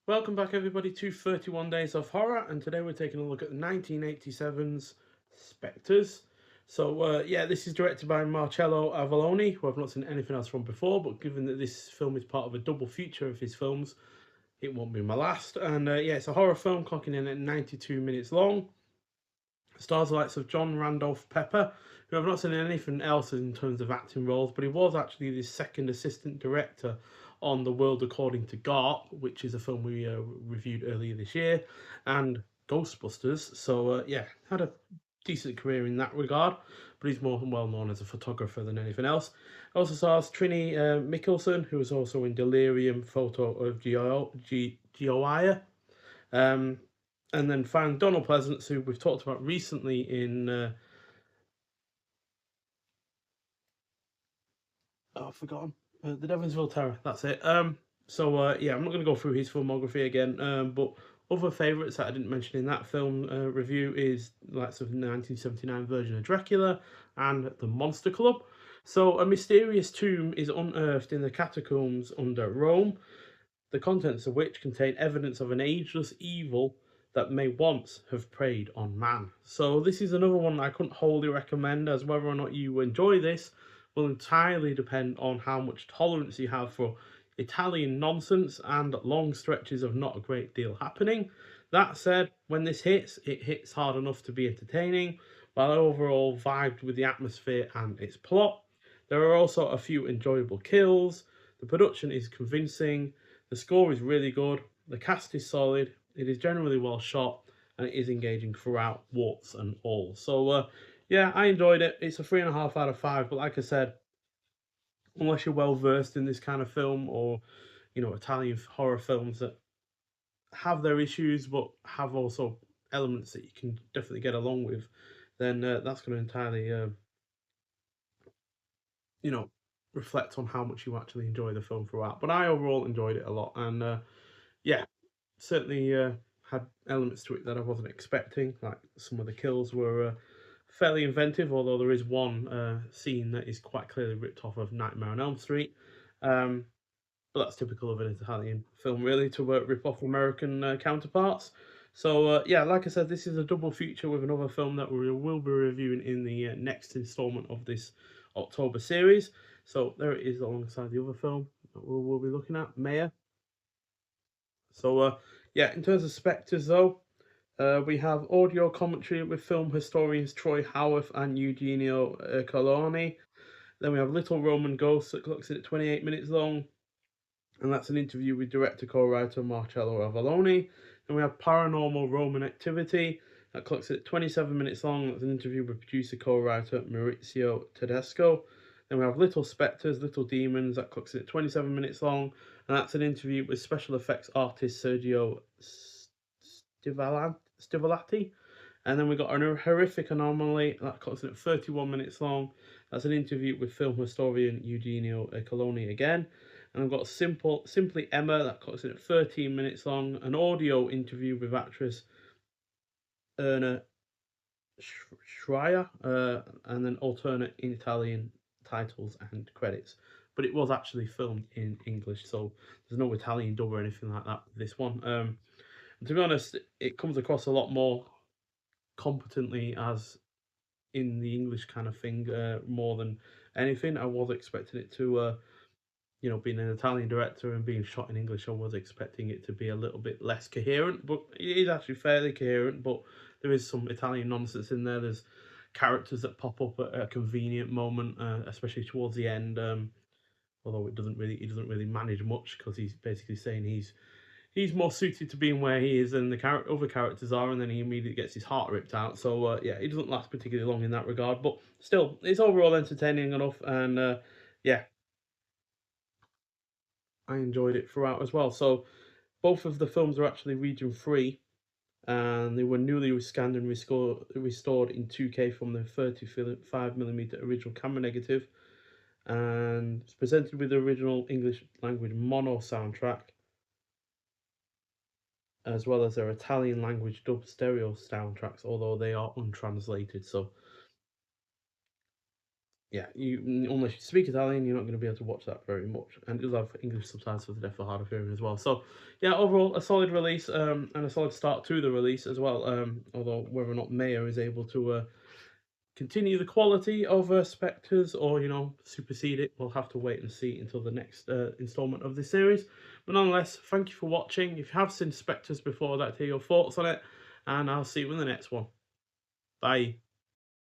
Welcome back, everybody, to 31 Days of Horror, and today we're taking a look at 1987's Specters. Yeah, this is directed by Marcello Avallone, who I've not seen anything else from before, but given that this film is part of a double feature of his films, it won't be my last. And yeah, it's a horror film clocking in at 92 minutes long. Stars the likes of John Randolph Pepper, who I've not seen anything else in terms of acting roles, but he was actually the second assistant director on The World According to Garp, which is a film we reviewed earlier this year, and Ghostbusters. Yeah, had a decent career in that regard, but he's more well known as a photographer than anything else. Also stars Trini Mickelson, who was also in Delirium, Photo of Gioia. Um, and then found Donald Pleasance, who we've talked about recently in I've forgotten the Devonsville Terror. That's it. Yeah, I'm not going to go through his filmography again. But other favourites that I didn't mention in that film review is likes of 1979 version of Dracula and The Monster Club. So a mysterious tomb is unearthed in the catacombs under Rome, the contents of which contain evidence of an ageless evil that may once have preyed on man. So this is another one I couldn't wholly recommend, as whether or not you enjoy this will entirely depend on how much tolerance you have for Italian nonsense and long stretches of not a great deal happening. That said, when this hits, it hits hard enough to be entertaining, while I overall vibed with the atmosphere and its plot. There are also a few enjoyable kills, the production is convincing, the score is really good, the cast is solid, it is generally well shot, and it is engaging throughout, warts and all. Yeah, I enjoyed it. It's a 3.5 out of 5, but like I said, unless you're well versed in this kind of film or Italian horror films that have their issues but have also elements that you can definitely get along with, then that's going to entirely you know reflect on how much you actually enjoy the film throughout. But I overall enjoyed it a lot, and yeah, certainly had elements to it that I wasn't expecting. Like some of the kills were fairly inventive, although there is one scene that is quite clearly ripped off of Nightmare on Elm Street. Um, but that's typical of an Italian film, really, to rip off American counterparts. Yeah, like I said, this is a double feature with another film that we will be reviewing in the next installment of this October series. So there it is alongside the other film that we'll be looking at, Mayor. Yeah, in terms of Spectres, though, we have audio commentary with film historians Troy Howarth and Eugenio Coloni. Then we have Little Roman Ghosts that clocks in at 28 minutes long, and that's an interview with director co-writer Marcello Avallone. Then we have Paranormal Roman Activity that clocks at 27 minutes long. That's an interview with producer co-writer Maurizio Tedesco. Then we have Little Spectres, Little Demons that clocks in at 27 minutes long, and that's an interview with special effects artist Sergio Stivalati. And then we got a horrific anomaly that clocks in at 31 minutes long. That's an interview with film historian Eugenio Coloni again. And I've got Simply Emma that clocks in at 13 minutes long. An audio interview with actress Erna Schreier, and then alternate in Italian titles and credits. But it was actually filmed in English, so there's no Italian dub or anything like that. This one, to be honest, it comes across a lot more competently as in the English kind of thing, more than anything. I was expecting it to, being an Italian director and being shot in English, I was expecting it to be a little bit less coherent, but it is actually fairly coherent. But there is some Italian nonsense in there. There's characters that pop up at a convenient moment, especially towards the end. Although he doesn't really manage much because he's basically saying he's more suited to being where he is than the other characters are, and then he immediately gets his heart ripped out. Yeah, he doesn't last particularly long in that regard, but still, it's overall entertaining enough, and yeah, I enjoyed it throughout as well. So both of the films are actually region free, and they were newly scanned and restored in 2K from the 35mm original camera negative, and it's presented with the original English language mono soundtrack as well as their Italian language dub stereo soundtracks, although they are untranslated. So yeah, unless you speak Italian, you're not going to be able to watch that very much. And it does have English subtitles for the deaf or hard of hearing as well. So, yeah, overall, a solid release and a solid start to the release as well. Although whether or not Mayer is able to continue the quality of Specters or, you know, supersede it, we'll have to wait and see until the next installment of this series. But nonetheless, thank you for watching. If you have seen Specters before, I'd like to hear your thoughts on it. And I'll see you in the next one. Bye.